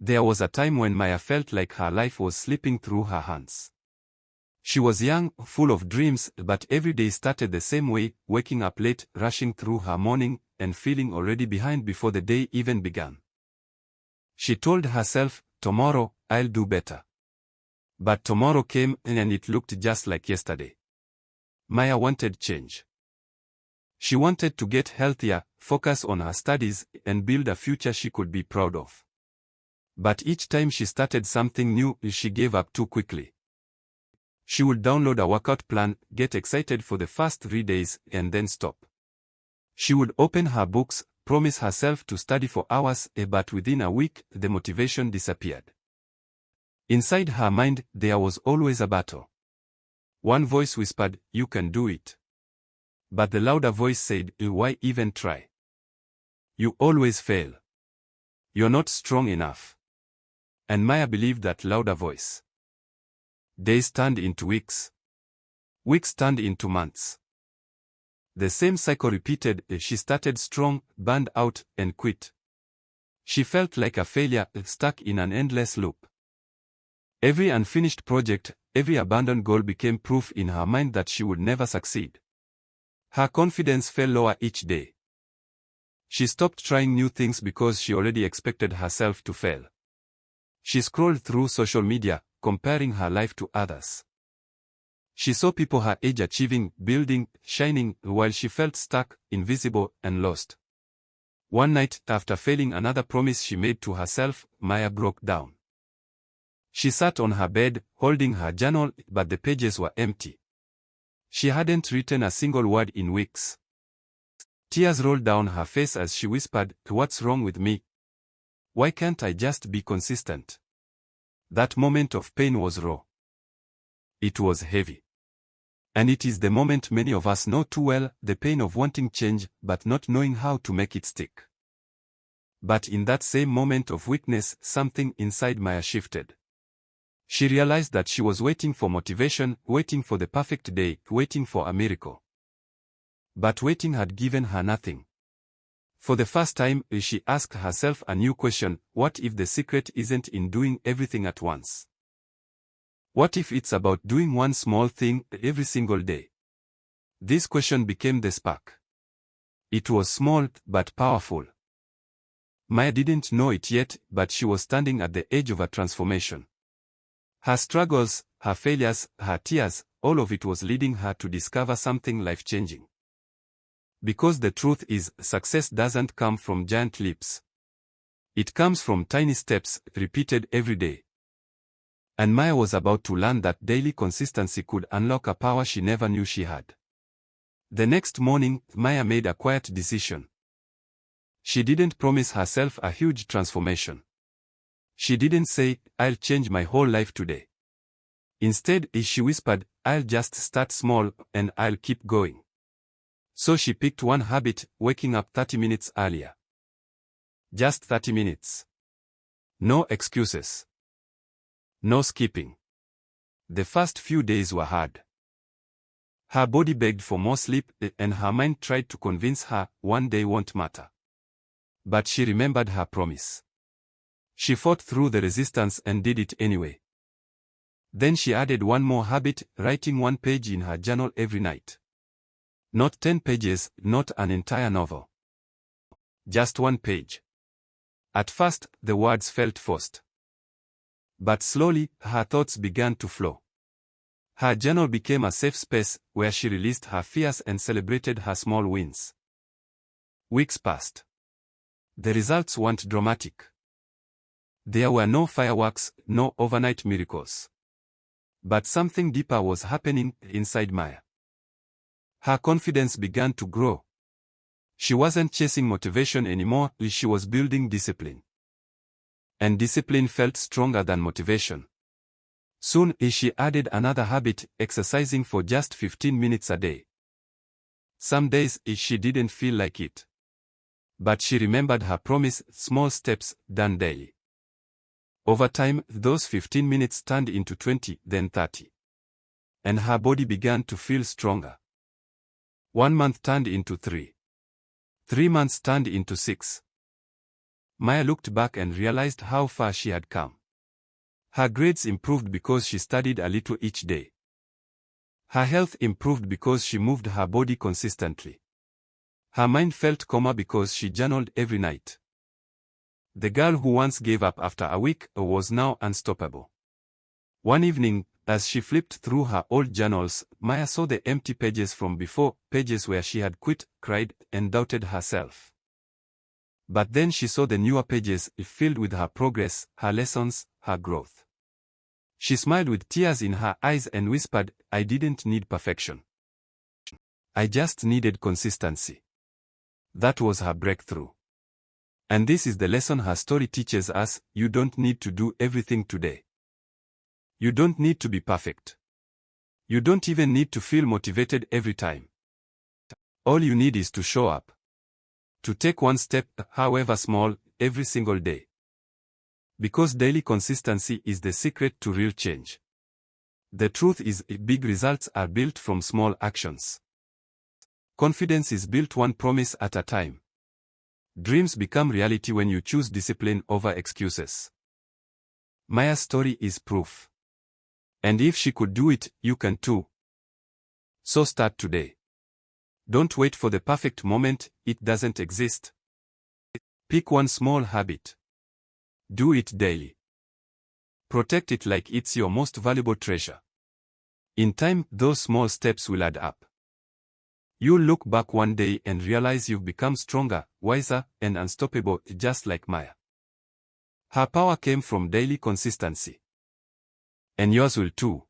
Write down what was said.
There was a time when Maya felt like her life was slipping through her hands. She was young, full of dreams, but every day started the same way, waking up late, rushing through her morning, and feeling already behind before the day even began. She told herself, "Tomorrow, I'll do better." But tomorrow came, and it looked just like yesterday. Maya wanted change. She wanted to get healthier, focus on her studies, and build a future she could be proud of. But each time she started something new, she gave up too quickly. She would download a workout plan, get excited for the first 3 days, and then stop. She would open her books, promise herself to study for hours, but within a week, the motivation disappeared. Inside her mind, there was always a battle. One voice whispered, "You can do it." But the louder voice said, "Why even try? You always fail. You're not strong enough." And Maya believed that louder voice. Days turned into weeks. Weeks turned into months. The same cycle repeated. She started strong, burned out, and quit. She felt like a failure, stuck in an endless loop. Every unfinished project, every abandoned goal became proof in her mind that she would never succeed. Her confidence fell lower each day. She stopped trying new things because she already expected herself to fail. She scrolled through social media, comparing her life to others. She saw people her age achieving, building, shining, while she felt stuck, invisible, and lost. One night, after failing another promise she made to herself, Maya broke down. She sat on her bed, holding her journal, but the pages were empty. She hadn't written a single word in weeks. Tears rolled down her face as she whispered, "What's wrong with me? Why can't I just be consistent?" That moment of pain was raw. It was heavy. And it is the moment many of us know too well, the pain of wanting change, but not knowing how to make it stick. But in that same moment of weakness, something inside Maya shifted. She realized that she was waiting for motivation, waiting for the perfect day, waiting for a miracle. But waiting had given her nothing. For the first time, she asked herself a new question: what if the secret isn't in doing everything at once? What if it's about doing one small thing every single day? This question became the spark. It was small, but powerful. Maya didn't know it yet, but she was standing at the edge of a transformation. Her struggles, her failures, her tears, all of it was leading her to discover something life-changing. Because the truth is, success doesn't come from giant leaps. It comes from tiny steps, repeated every day. And Maya was about to learn that daily consistency could unlock a power she never knew she had. The next morning, Maya made a quiet decision. She didn't promise herself a huge transformation. She didn't say, "I'll change my whole life today." Instead, she whispered, "I'll just start small, and I'll keep going." So she picked one habit: waking up 30 minutes earlier. Just 30 minutes. No excuses. No skipping. The first few days were hard. Her body begged for more sleep, and her mind tried to convince her one day won't matter. But she remembered her promise. She fought through the resistance and did it anyway. Then she added one more habit: writing 1 page in her journal every night. Not 10 pages, not an entire novel. Just 1 page. At first, the words felt forced. But slowly, her thoughts began to flow. Her journal became a safe space where she released her fears and celebrated her small wins. Weeks passed. The results weren't dramatic. There were no fireworks, no overnight miracles. But something deeper was happening inside Maya. Her confidence began to grow. She wasn't chasing motivation anymore, she was building discipline. And discipline felt stronger than motivation. Soon, she added another habit: exercising for just 15 minutes a day. Some days, she didn't feel like it. But she remembered her promise: small steps, done daily. Over time, those 15 minutes turned into 20, then 30. And her body began to feel stronger. 1 month turned into 3. 3 months turned into 6. Maya looked back and realized how far she had come. Her grades improved because she studied a little each day. Her health improved because she moved her body consistently. Her mind felt calmer because she journaled every night. The girl who once gave up after a week was now unstoppable. One evening, as she flipped through her old journals, Maya saw the empty pages from before, pages where she had quit, cried, and doubted herself. But then she saw the newer pages filled with her progress, her lessons, her growth. She smiled with tears in her eyes and whispered, "I didn't need perfection. I just needed consistency." That was her breakthrough. And this is the lesson her story teaches us: you don't need to do everything today. You don't need to be perfect. You don't even need to feel motivated every time. All you need is to show up. To take one step, however small, every single day. Because daily consistency is the secret to real change. The truth is, big results are built from small actions. Confidence is built one promise at a time. Dreams become reality when you choose discipline over excuses. Maya's story is proof. And if she could do it, you can too. So start today. Don't wait for the perfect moment, it doesn't exist. Pick one small habit. Do it daily. Protect it like it's your most valuable treasure. In time, those small steps will add up. You'll look back one day and realize you've become stronger, wiser, and unstoppable, just like Maya. Her power came from daily consistency. And yours will too.